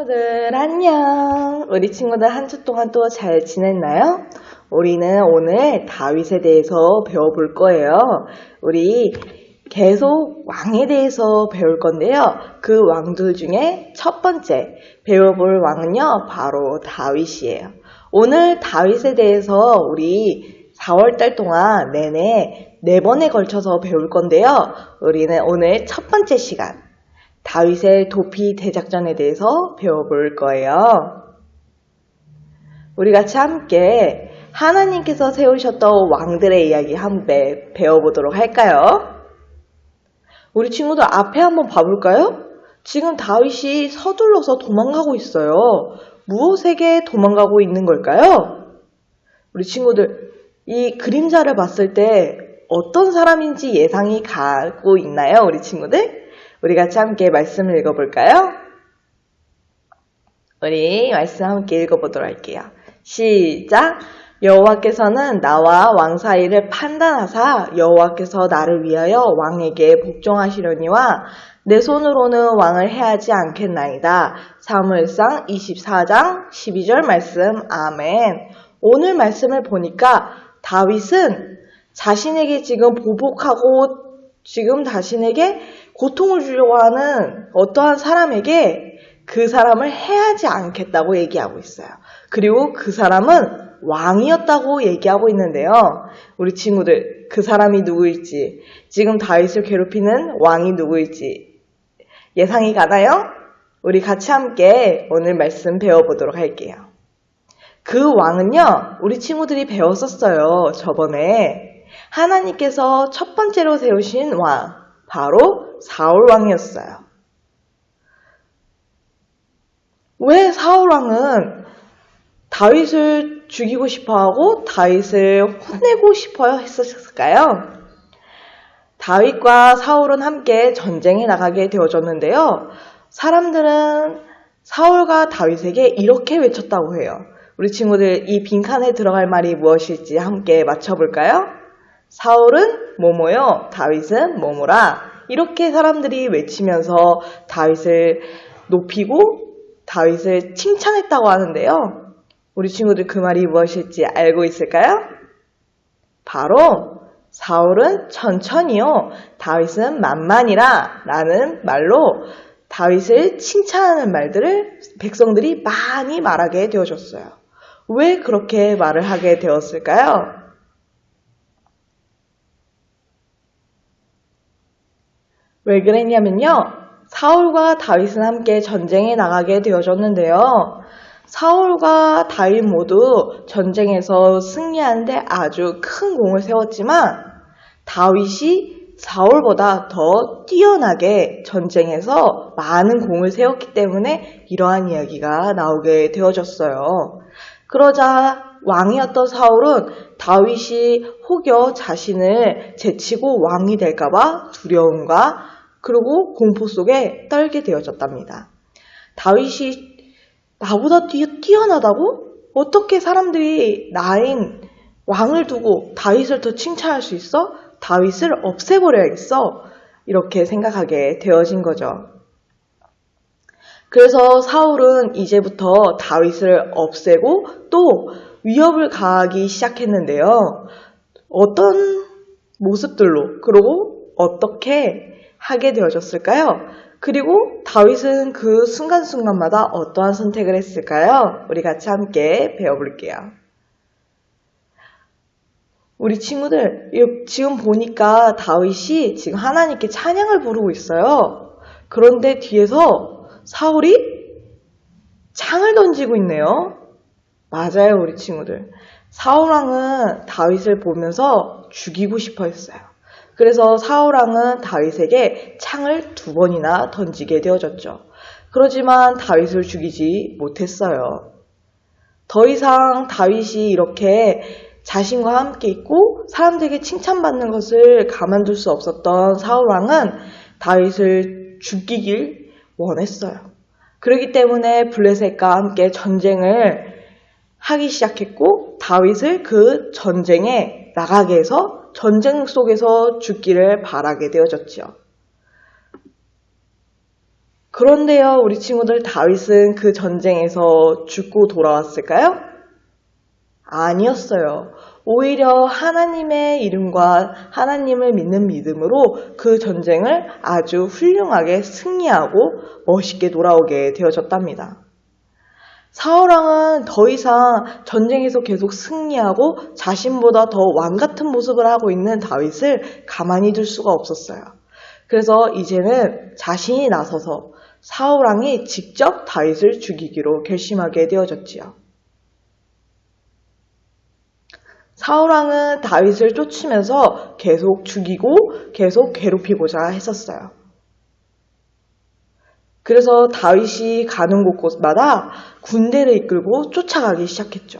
친구들 안녕. 우리 친구들 한 주 동안 또 잘 지냈나요? 우리는 오늘 다윗에 대해서 배워볼 거예요. 우리 계속 왕에 대해서 배울 건데요. 그 왕들 중에 첫 번째 배워볼 왕은요, 바로 다윗이에요. 오늘 다윗에 대해서 우리 4월달 동안 내내 4번에 걸쳐서 배울 건데요. 우리는 오늘 첫 번째 시간 다윗의 도피 대작전에 대해서 배워볼 거예요. 우리 같이 함께 하나님께서 세우셨던 왕들의 이야기 한번 배워보도록 할까요? 우리 친구들 앞에 한번 봐볼까요? 지금 다윗이 서둘러서 도망가고 있어요. 무엇에게 도망가고 있는 걸까요? 우리 친구들 이 그림자를 봤을 때 어떤 사람인지 예상이 가고 있나요? 우리 친구들? 우리 같이 함께 말씀을 읽어볼까요? 우리 말씀 함께 읽어보도록 할게요. 시작! 여호와께서는 나와 왕 사이를 판단하사 여호와께서 나를 위하여 왕에게 복종하시려니와 내 손으로는 왕을 해하지 않겠나이다. 사무엘상 24장 12절 말씀. 아멘. 오늘 말씀을 보니까 다윗은 자신에게 지금 보복하고 지금 자신에게 고통을 주려고 하는 어떠한 사람에게 그 사람을 해하지 않겠다고 얘기하고 있어요. 그리고 그 사람은 왕이었다고 얘기하고 있는데요. 우리 친구들 그 사람이 누구일지, 지금 다윗을 괴롭히는 왕이 누구일지 예상이 가나요? 우리 같이 함께 오늘 말씀 배워보도록 할게요. 그 왕은요, 우리 친구들이 배웠었어요. 저번에 하나님께서 첫 번째로 세우신 왕, 바로 사울 왕이었어요. 왜 사울 왕은 다윗을 죽이고 싶어하고 다윗을 혼내고 싶어 했었을까요? 다윗과 사울은 함께 전쟁에 나가게 되어졌는데요. 사람들은 사울과 다윗에게 이렇게 외쳤다고 해요. 우리 친구들 이 빈칸에 들어갈 말이 무엇일지 함께 맞춰볼까요? 사울은 뭐뭐요, 다윗은 뭐뭐라. 이렇게 사람들이 외치면서 다윗을 높이고 다윗을 칭찬했다고 하는데요. 우리 친구들 그 말이 무엇일지 알고 있을까요? 바로 사울은 천천히요, 다윗은 만만이라 라는 말로 다윗을 칭찬하는 말들을 백성들이 많이 말하게 되어졌어요. 왜 그렇게 말을 하게 되었을까요? 왜 그랬냐면요, 사울과 다윗은 함께 전쟁에 나가게 되어졌는데요. 사울과 다윗 모두 전쟁에서 승리하는데 아주 큰 공을 세웠지만 다윗이 사울보다 더 뛰어나게 전쟁에서 많은 공을 세웠기 때문에 이러한 이야기가 나오게 되어졌어요. 그러자 왕이었던 사울은 다윗이 혹여 자신을 제치고 왕이 될까봐 두려움과 그리고 공포 속에 떨게 되어졌답니다. 다윗이 나보다 뛰어나다고? 어떻게 사람들이 나인 왕을 두고 다윗을 더 칭찬할 수 있어? 다윗을 없애버려야겠어. 이렇게 생각하게 되어진 거죠. 그래서 사울은 이제부터 다윗을 없애고 또 위협을 가하기 시작했는데요. 어떤 모습들로, 그리고 어떻게 하게 되어졌을까요? 그리고 다윗은 그 순간순간마다 어떠한 선택을 했을까요? 우리 같이 함께 배워볼게요. 우리 친구들, 지금 보니까 다윗이 지금 하나님께 찬양을 부르고 있어요. 그런데 뒤에서 사울이 창을 던지고 있네요. 맞아요, 우리 친구들. 사울왕은 다윗을 보면서 죽이고 싶어 했어요. 그래서 사울왕은 다윗에게 창을 2번이나 던지게 되어졌죠. 그렇지만 다윗을 죽이지 못했어요. 더 이상 다윗이 이렇게 자신과 함께 있고 사람들에게 칭찬받는 것을 가만둘 수 없었던 사울왕은 다윗을 죽이길 원했어요. 그렇기 때문에 블레셋과 함께 전쟁을 하기 시작했고 다윗을 그 전쟁에 나가게 해서 전쟁 속에서 죽기를 바라게 되어졌죠. 그런데요, 우리 친구들, 다윗은 그 전쟁에서 죽고 돌아왔을까요? 아니었어요. 오히려 하나님의 이름과 하나님을 믿는 믿음으로 그 전쟁을 아주 훌륭하게 승리하고 멋있게 돌아오게 되어졌답니다. 사울왕은 더 이상 전쟁에서 계속 승리하고 자신보다 더 왕 같은 모습을 하고 있는 다윗을 가만히 둘 수가 없었어요. 그래서 이제는 자신이 나서서 사울왕이 직접 다윗을 죽이기로 결심하게 되어졌지요. 사울왕은 다윗을 쫓으면서 계속 죽이고 계속 괴롭히고자 했었어요. 그래서 다윗이 가는 곳곳마다 군대를 이끌고 쫓아가기 시작했죠.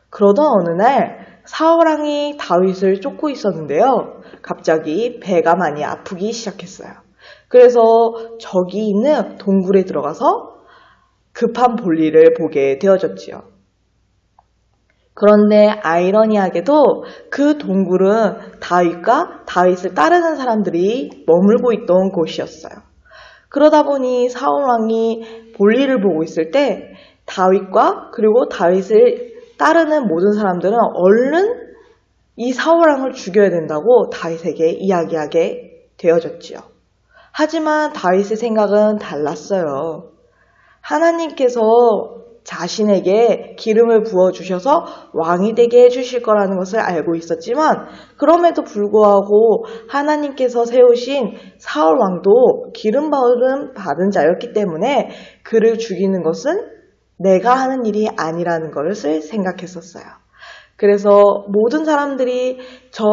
그러던 어느 날 사울왕이 다윗을 쫓고 있었는데요. 갑자기 배가 많이 아프기 시작했어요. 그래서 저기 있는 동굴에 들어가서 급한 볼일을 보게 되어졌지요. 그런데 아이러니하게도 그 동굴은 다윗과 다윗을 따르는 사람들이 머물고 있던 곳이었어요. 그러다 보니 사울왕이 볼일을 보고 있을 때 다윗과 그리고 다윗을 따르는 모든 사람들은 얼른 이 사울왕을 죽여야 된다고 다윗에게 이야기하게 되어졌지요. 하지만 다윗의 생각은 달랐어요. 하나님께서 자신에게 기름을 부어주셔서 왕이 되게 해주실 거라는 것을 알고 있었지만 그럼에도 불구하고 하나님께서 세우신 사울 왕도 기름 받은 자였기 때문에 그를 죽이는 것은 내가 하는 일이 아니라는 것을 생각했었어요. 그래서 모든 사람들이 저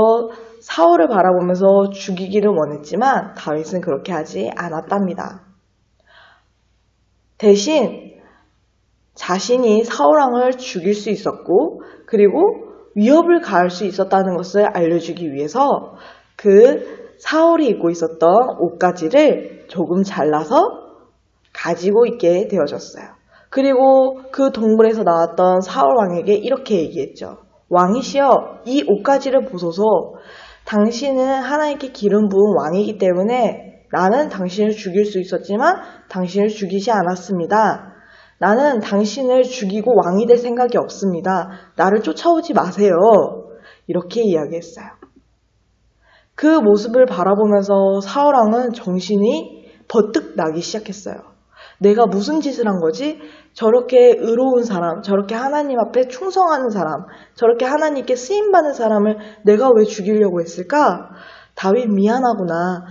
사울을 바라보면서 죽이기를 원했지만 다윗은 그렇게 하지 않았답니다. 대신 자신이 사울왕을 죽일 수 있었고 그리고 위협을 가할 수 있었다는 것을 알려주기 위해서 그 사울이 입고 있었던 옷가지를 조금 잘라서 가지고 있게 되어졌어요. 그리고 그 동굴에서 나왔던 사울왕에게 이렇게 얘기했죠. 왕이시여, 이 옷가지를 보소서. 당신은 하나님께 기름 부은 왕이기 때문에 나는 당신을 죽일 수 있었지만 당신을 죽이지 않았습니다. 나는 당신을 죽이고 왕이 될 생각이 없습니다. 나를 쫓아오지 마세요. 이렇게 이야기했어요. 그 모습을 바라보면서 사울왕은 정신이 버뜩 나기 시작했어요. 내가 무슨 짓을 한 거지? 저렇게 의로운 사람, 저렇게 하나님 앞에 충성하는 사람, 저렇게 하나님께 쓰임받는 사람을 내가 왜 죽이려고 했을까? 다윗 미안하구나.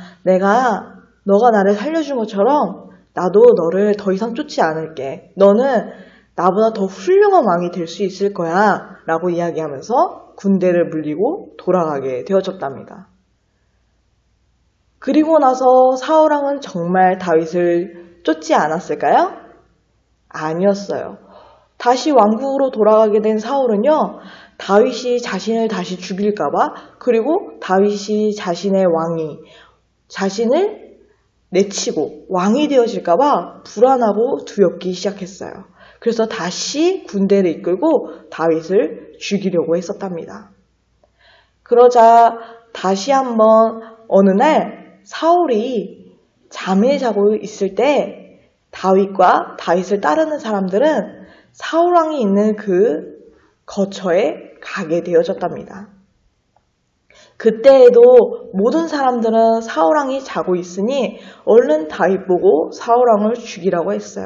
너가 나를 살려준 것처럼 나도 너를 더 이상 쫓지 않을게. 너는 나보다 더 훌륭한 왕이 될 수 있을 거야. 라고 이야기하면서 군대를 물리고 돌아가게 되어졌답니다. 그리고 나서 사울왕은 정말 다윗을 쫓지 않았을까요? 아니었어요. 다시 왕국으로 돌아가게 된 사울은요, 다윗이 자신을 다시 죽일까봐, 그리고 다윗이 자신을 내치고 왕이 되어질까봐 불안하고 두렵기 시작했어요. 그래서 다시 군대를 이끌고 다윗을 죽이려고 했었답니다. 그러자 다시 한번 어느 날 사울이 잠을 자고 있을 때 다윗과 다윗을 따르는 사람들은 사울왕이 있는 그 거처에 가게 되어졌답니다. 그때에도 모든 사람들은 사울왕이 자고 있으니 얼른 다윗 보고 사울왕을 죽이라고 했어요.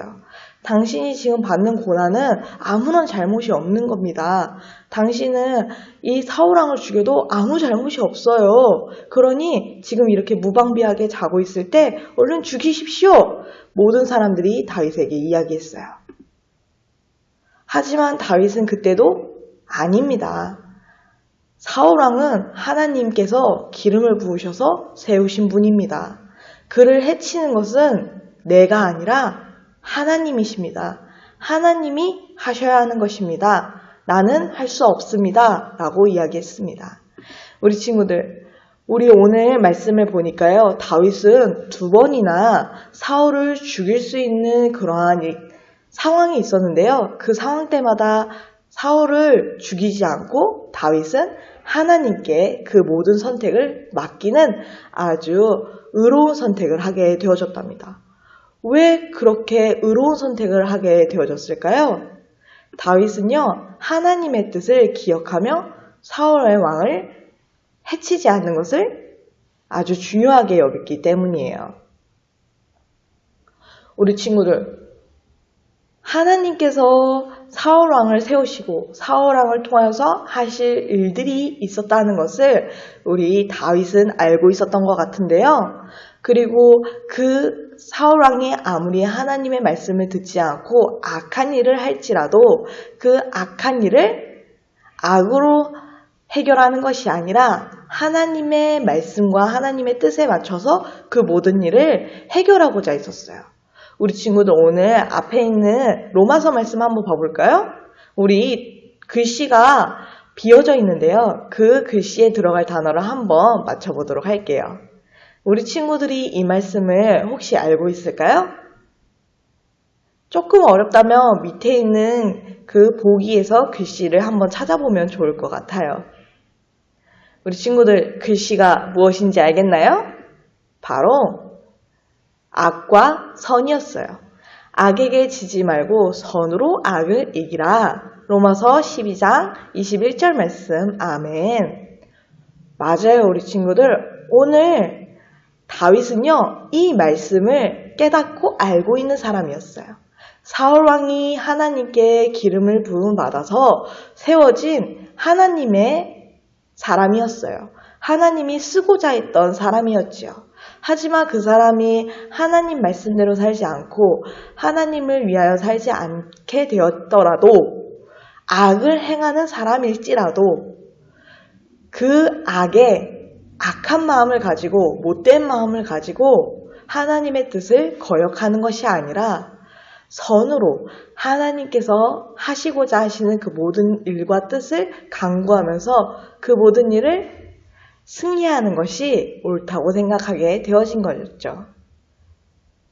당신이 지금 받는 고난은 아무런 잘못이 없는 겁니다. 당신은 이 사울왕을 죽여도 아무 잘못이 없어요. 그러니 지금 이렇게 무방비하게 자고 있을 때 얼른 죽이십시오. 모든 사람들이 다윗에게 이야기했어요. 하지만 다윗은 그때도 아닙니다. 사울왕은 하나님께서 기름을 부으셔서 세우신 분입니다. 그를 해치는 것은 내가 아니라 하나님이십니다. 하나님이 하셔야 하는 것입니다. 나는 할 수 없습니다. 라고 이야기했습니다. 우리 친구들, 우리 오늘 말씀을 보니까요, 다윗은 2번이나 사울을 죽일 수 있는 그러한 상황이 있었는데요. 그 상황 때마다 사울을 죽이지 않고 다윗은 하나님께 그 모든 선택을 맡기는 아주 의로운 선택을 하게 되어졌답니다. 왜 그렇게 의로운 선택을 하게 되어졌을까요? 다윗은요, 하나님의 뜻을 기억하며 사울의 왕을 해치지 않는 것을 아주 중요하게 여겼기 때문이에요. 우리 친구들, 하나님께서 사울왕을 세우시고 사울왕을 통해서 하실 일들이 있었다는 것을 우리 다윗은 알고 있었던 것 같은데요. 그리고 그 사울왕이 아무리 하나님의 말씀을 듣지 않고 악한 일을 할지라도 그 악한 일을 악으로 해결하는 것이 아니라 하나님의 말씀과 하나님의 뜻에 맞춰서 그 모든 일을 해결하고자 했었어요. 우리 친구들 오늘 앞에 있는 로마서 말씀 한번 봐볼까요? 우리 글씨가 비어져 있는데요. 그 글씨에 들어갈 단어를 한번 맞춰보도록 할게요. 우리 친구들이 이 말씀을 혹시 알고 있을까요? 조금 어렵다면 밑에 있는 그 보기에서 글씨를 한번 찾아보면 좋을 것 같아요. 우리 친구들 글씨가 무엇인지 알겠나요? 바로 악과 선이었어요. 악에게 지지 말고 선으로 악을 이기라. 로마서 12장 21절 말씀. 아멘. 맞아요, 우리 친구들. 오늘 다윗은요, 이 말씀을 깨닫고 알고 있는 사람이었어요. 사울왕이 하나님께 기름을 부음받아서 세워진 하나님의 사람이었어요. 하나님이 쓰고자 했던 사람이었지요. 하지만 그 사람이 하나님 말씀대로 살지 않고 하나님을 위하여 살지 않게 되었더라도 악을 행하는 사람일지라도 그 악에 악한 마음을 가지고 못된 마음을 가지고 하나님의 뜻을 거역하는 것이 아니라 선으로 하나님께서 하시고자 하시는 그 모든 일과 뜻을 강구하면서 그 모든 일을 승리하는 것이 옳다고 생각하게 되어진 거였죠.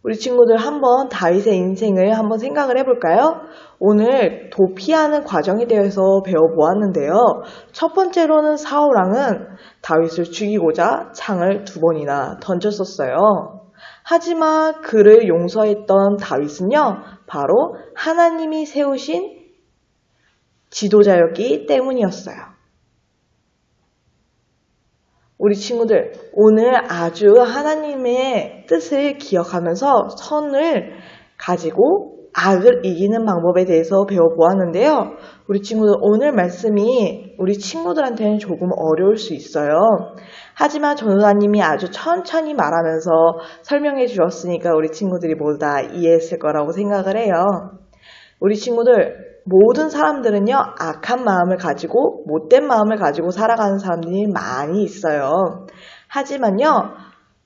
우리 친구들 한번 다윗의 인생을 한번 생각을 해볼까요? 오늘 도피하는 과정에 대해서 배워보았는데요. 첫 번째로는 사울왕은 다윗을 죽이고자 창을 2번이나 던졌었어요. 하지만 그를 용서했던 다윗은요, 바로 하나님이 세우신 지도자였기 때문이었어요. 우리 친구들, 오늘 아주 하나님의 뜻을 기억하면서 선을 가지고 악을 이기는 방법에 대해서 배워보았는데요. 우리 친구들, 오늘 말씀이 우리 친구들한테는 조금 어려울 수 있어요. 하지만 전도사님이 아주 천천히 말하면서 설명해 주셨으니까 우리 친구들이 모두 다 이해했을 거라고 생각을 해요. 우리 친구들, 모든 사람들은요, 악한 마음을 가지고 못된 마음을 가지고 살아가는 사람들이 많이 있어요. 하지만요,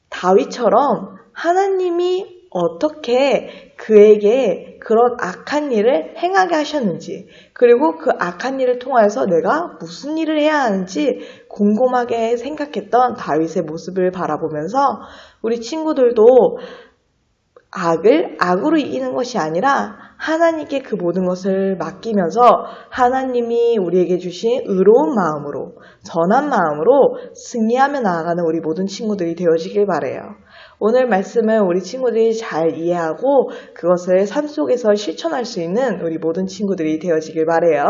다윗처럼 하나님이 어떻게 그에게 그런 악한 일을 행하게 하셨는지, 그리고 그 악한 일을 통하여서 내가 무슨 일을 해야 하는지 곰곰하게 생각했던 다윗의 모습을 바라보면서 우리 친구들도 악을 악으로 이기는 것이 아니라 하나님께 그 모든 것을 맡기면서 하나님이 우리에게 주신 의로운 마음으로, 선한 마음으로 승리하며 나아가는 우리 모든 친구들이 되어지길 바라요. 오늘 말씀을 우리 친구들이 잘 이해하고 그것을 삶 속에서 실천할 수 있는 우리 모든 친구들이 되어지길 바라요.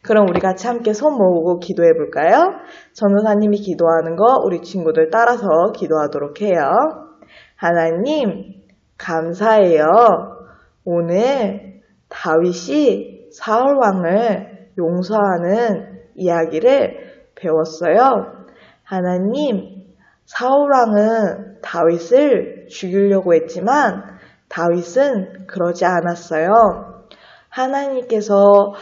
그럼 우리 같이 함께 손 모으고 기도해 볼까요? 전도사님이 기도하는 거 우리 친구들 따라서 기도하도록 해요. 하나님, 감사해요. 오늘 다윗이 사울왕을 용서하는 이야기를 배웠어요. 하나님, 사울왕은 다윗을 죽이려고 했지만 다윗은 그러지 않았어요. 하나님께서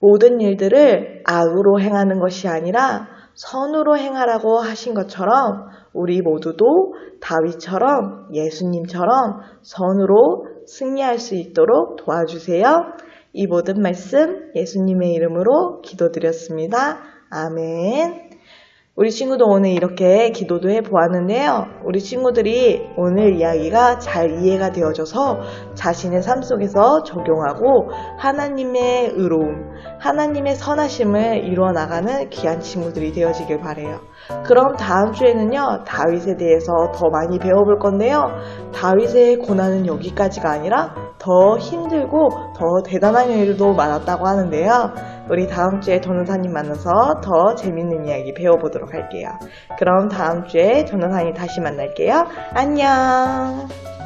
모든 일들을 악으로 행하는 것이 아니라 선으로 행하라고 하신 것처럼 우리 모두도 다윗처럼 예수님처럼 선으로 승리할 수 있도록 도와주세요. 이 모든 말씀 예수님의 이름으로 기도드렸습니다. 아멘. 우리 친구도 오늘 이렇게 기도도 해보았는데요. 우리 친구들이 오늘 이야기가 잘 이해가 되어져서 자신의 삶 속에서 적용하고 하나님의 의로움, 하나님의 선하심을 이루어 나가는 귀한 친구들이 되어지길 바래요. 그럼 다음 주에는요, 다윗에 대해서 더 많이 배워볼 건데요. 다윗의 고난은 여기까지가 아니라 더 힘들고 더 대단한 일도 많았다고 하는데요. 우리 다음 주에 전도사님 만나서 더 재밌는 이야기 배워보도록 할게요. 그럼 다음 주에 전도사님 다시 만날게요. 안녕!